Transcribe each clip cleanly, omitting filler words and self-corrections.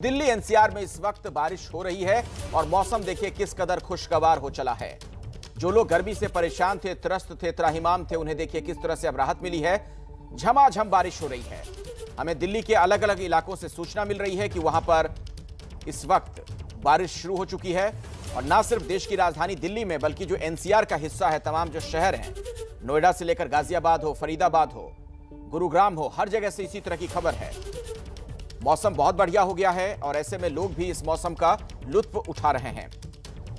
Delhi NCR में इस वक्त बारिश हो रही है और मौसम देखिए किस कदर खुशगवार हो चला है। जो लोग गर्मी से परेशान थे, त्रस्त थे, त्राहिमाम थे, उन्हें देखिए किस तरह से अब राहत मिली है। झमाझम बारिश हो रही है। हमें दिल्ली के अलग अलग इलाकों से सूचना मिल रही है कि वहां पर इस वक्त बारिश शुरू हो चुकी है। और ना सिर्फ देश की राजधानी दिल्ली में बल्कि जो एनसीआर का हिस्सा है, तमाम जो शहर हैं, नोएडा से लेकर गाजियाबाद हो, फरीदाबाद हो, गुरुग्राम हो, हर जगह से इसी तरह की खबर है। मौसम बहुत बढ़िया हो गया है और ऐसे में लोग भी इस मौसम का लुत्फ उठा रहे हैं।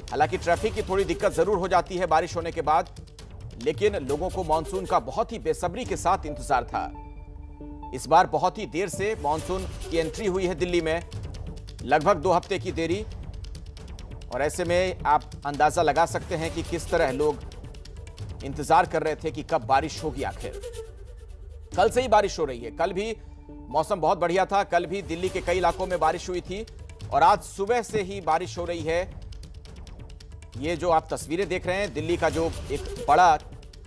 हालांकि ट्रैफिक की थोड़ी दिक्कत जरूर हो जाती है बारिश होने के बाद, लेकिन लोगों को मानसून का बहुत ही बेसब्री के साथ इंतजार था। इस बार बहुत ही देर से मानसून की एंट्री हुई है दिल्ली में, लगभग 2 हफ्ते की देरी। और ऐसे में आप अंदाजा लगा सकते हैं कि किस तरह लोग इंतजार कर रहे थे कि कब बारिश होगी। आखिर कल से ही बारिश हो रही है। कल भी मौसम बहुत बढ़िया था। कल भी दिल्ली के कई इलाकों में बारिश हुई थी और आज सुबह से ही बारिश हो रही है। ये जो आप तस्वीरें देख रहे हैं, दिल्ली का जो एक बड़ा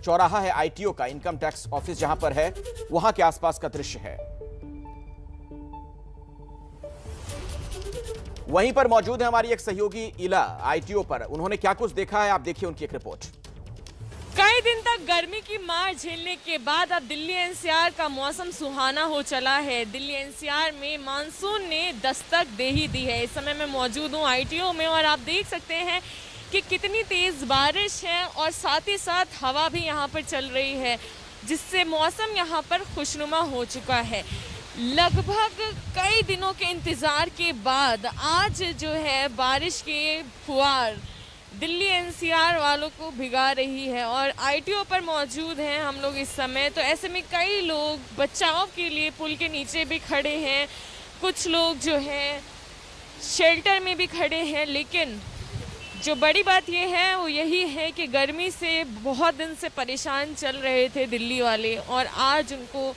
चौराहा है आईटीओ का, इनकम टैक्स ऑफिस जहां पर है, वहां के आसपास का दृश्य है। वहीं पर मौजूद है हमारी एक सहयोगी इला आईटीओ पर। उन्होंने क्या कुछ देखा है, आप देखिए उनकी एक रिपोर्ट। कई दिन तक गर्मी की मार झेलने के बाद अब दिल्ली एनसीआर का मौसम सुहाना हो चला है। दिल्ली एनसीआर में मानसून ने दस्तक दे ही दी है। इस समय मैं मौजूद हूँ आईटीओ में और आप देख सकते हैं कि कितनी तेज बारिश है और साथ ही साथ हवा भी यहाँ पर चल रही है, जिससे मौसम यहाँ पर खुशनुमा हो चुका है। लगभग कई दिनों के इंतजार के बाद आज जो है बारिश के फुहार दिल्ली एनसीआर वालों को भिगा रही है और आईटीओ पर मौजूद हैं हम लोग इस समय। तो ऐसे में कई लोग बचाव के लिए पुल के नीचे भी खड़े हैं, कुछ लोग जो है शेल्टर में भी खड़े हैं। लेकिन जो बड़ी बात यह है वो यही है कि गर्मी से बहुत दिन से परेशान चल रहे थे दिल्ली वाले और आज उनको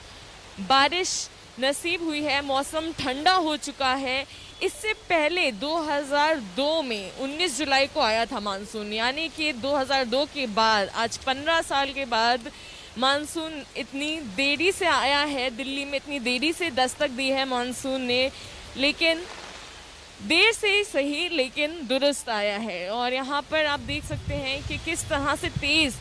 बारिश नसीब हुई है। मौसम ठंडा हो चुका है। इससे पहले 2002 में 19 जुलाई को आया था मानसून, यानी कि 2002 के बाद आज 15 साल के बाद मानसून इतनी देरी से आया है। दिल्ली में इतनी देरी से दस्तक दी है मानसून ने, लेकिन देर से ही सही लेकिन दुरुस्त आया है। और यहाँ पर आप देख सकते हैं कि किस तरह से तेज़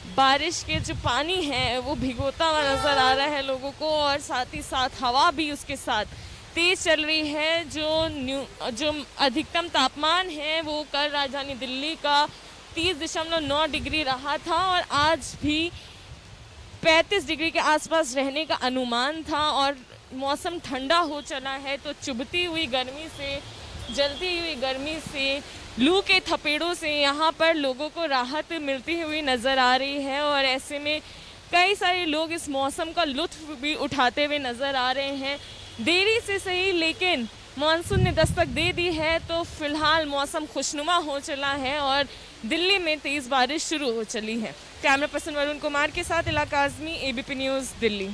बारिश के जो पानी है वो भिगोता हुआ नज़र आ रहा है लोगों को और साथ ही साथ हवा भी उसके साथ तेज़ चल रही है। जो अधिकतम तापमान है वो कल राजधानी दिल्ली का 30.9 डिग्री रहा था और आज भी 35 डिग्री के आसपास रहने का अनुमान था। और मौसम ठंडा हो चला है तो चुभती हुई गर्मी से, जलती हुई गर्मी से, लू के थपेड़ों से यहाँ पर लोगों को राहत मिलती हुई नज़र आ रही है। और ऐसे में कई सारे लोग इस मौसम का लुत्फ भी उठाते हुए नज़र आ रहे हैं। देरी से सही लेकिन मानसून ने दस्तक दे दी है तो फिलहाल मौसम खुशनुमा हो चला है और दिल्ली में तेज़ बारिश शुरू हो चली है। कैमरा पर्सन वरुण कुमार के साथ इलाका आज़मी, एबीपी न्यूज़, दिल्ली।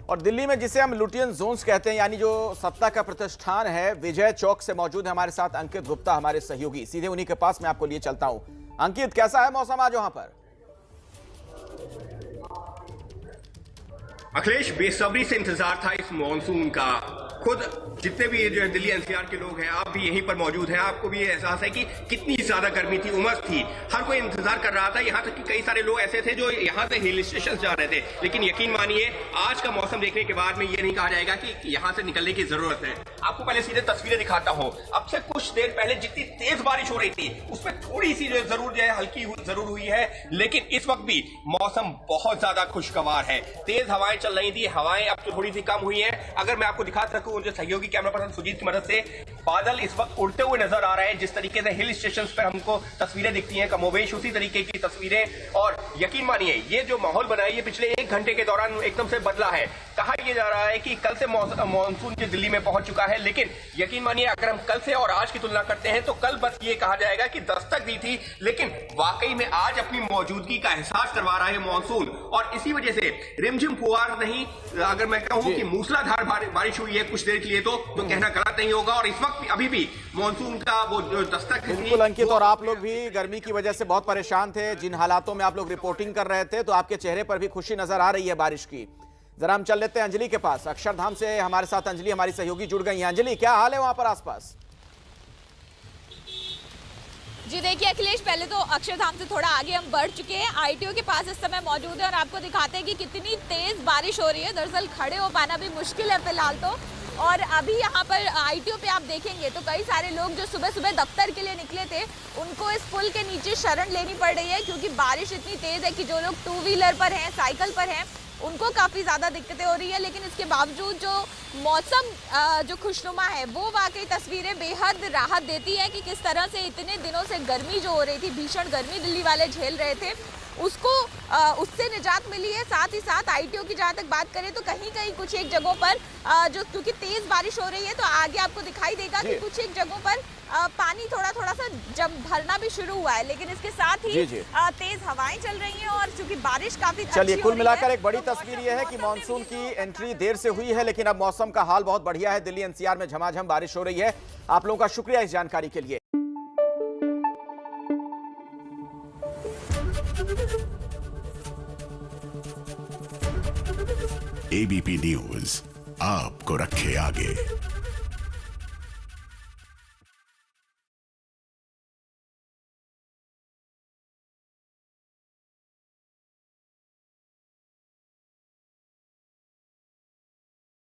और दिल्ली में जिसे हम लुटियन जोन्स कहते हैं, यानी जो सत्ता का प्रतिष्ठान है, विजय चौक से मौजूद है हमारे साथ अंकित गुप्ता, हमारे सहयोगी। सीधे उन्हीं के पास मैं आपको लिए चलता हूं। अंकित, कैसा है मौसम आज वहां पर? अखिलेश, बेसब्री से इंतजार था इस मॉनसून का। खुद जितने भी जो दिल्ली एनसीआर के लोग हैं, आप भी यहीं पर मौजूद हैं, आपको भी ये एहसास है कि कितनी ज्यादा गर्मी थी, उमस थी। हर कोई इंतजार कर रहा था। यहाँ तक कि कई सारे लोग ऐसे थे जो यहाँ से हिल स्टेशन जा रहे थे। लेकिन यकीन मानिए, आज का मौसम देखने के बाद में ये नहीं कहा जाएगा कि यहाँ से निकलने की जरूरत है। आपको पहले सीधे तस्वीरें दिखाता हूँ। अब से कुछ देर पहले जितनी तेज बारिश हो रही थी उसमें थोड़ी सी जो जरूर हल्की जरूर हुई है, लेकिन इस वक्त भी मौसम बहुत ज्यादा खुशगवार है। तेज हवाएं चल रही थी, हवाएं अब तो थोड़ी सी कम हुई है। अगर मैं आपको दिखा सकूं जो सहयोगी कैमरा पर्सन सुजीत की मदद से, बादल इस वक्त उड़ते हुए नजर आ रहे हैं। जिस तरीके से हिल स्टेशन पर हमको तस्वीरें दिखती हैं, कमोबेश उसी तरीके की तस्वीरें। और यकीन मानिए, ये जो माहौल बना है ये पिछले 1 घंटे के दौरान एकदम से बदला है। कहा यह जा रहा है कि कल से मानसून जो दिल्ली में पहुंच चुका है, लेकिन यकीन मानिए अगर हम कल से और आज की तुलना करते हैं तो कल बस ये कहा जाएगा कि दस्तक दी थी, लेकिन वाकई में आज अपनी मौजूदगी का एहसास करवा रहा है मानसून। और इसी वजह से रिमझिम फुहार नहीं, अगर मैं कहूं कि मूसलाधार बारिश हुई है कुछ देर के लिए तो कहना गलत नहीं होगा। और इस वक्त अभी भी मानसून का वो जो दस्तक है। बिल्कुल अंकित, और आप लोग भी गर्मी की वजह से बहुत परेशान थे। जिन हालातों में आप लोग रिपोर्टिंग कर रहे थे, तो आपके चेहरे पर भी खुशी नजर आ रही है बारिश की। जरा हम चल लेते हैं अंजलि के पास। अक्षरधाम से हमारे साथ अंजलि हमारी सहयोगी जुड़ गई हैं। अंजलि, क्या हाल है वहां पर आसपास? जी देखिए अखिलेश, पहले तो अक्षरधाम से थोड़ा आगे हम बढ़ चुके हैं। आईटीओ के पास इस समय मौजूद है और आपको दिखाते हैं कि कितनी तेज बारिश हो रही है। दरअसल खड़े हो पाना भी मुश्किल है फिलहाल तो। और अभी यहाँ पर आईटीओ पे आप देखेंगे तो कई सारे लोग जो सुबह सुबह दफ्तर के लिए निकले थे उनको इस पुल के नीचे शरण लेनी पड़ रही है, क्योंकि बारिश इतनी तेज है कि जो लोग 2 व्हीलर पर हैं, साइकिल पर हैं, उनको काफ़ी ज़्यादा दिक्कतें हो रही है। लेकिन इसके बावजूद जो मौसम जो खुशनुमा है वो वाकई तस्वीरें बेहद राहत देती है कि किस तरह से इतने दिनों से गर्मी जो हो रही थी, भीषण गर्मी दिल्ली वाले झेल रहे थे, उसको उससे निजात मिली है। साथ ही साथ आईटीओ की जहाँ तक बात करें तो कहीं कहीं कुछ एक जगहों पर जो क्योंकि तेज़ बारिश हो रही है तो आगे आपको दिखाई देगा कि कुछ एक जगहों पर पानी थोड़ा थोड़ा सा जब भरना भी शुरू हुआ है। लेकिन इसके साथ ही तेज हवाएं चल रही हैं और चूंकि बारिश काफी चलिए, कुल मिलाकर एक बड़ी तस्वीर यह है कि मानसून की एंट्री देर से हुई है, लेकिन अब मौसम का हाल बहुत बढ़िया है। दिल्ली एनसीआर में झमाझम बारिश हो रही है। आप लोगों का शुक्रिया इस जानकारी के लिए। एबीपी न्यूज आपको रखे आगे।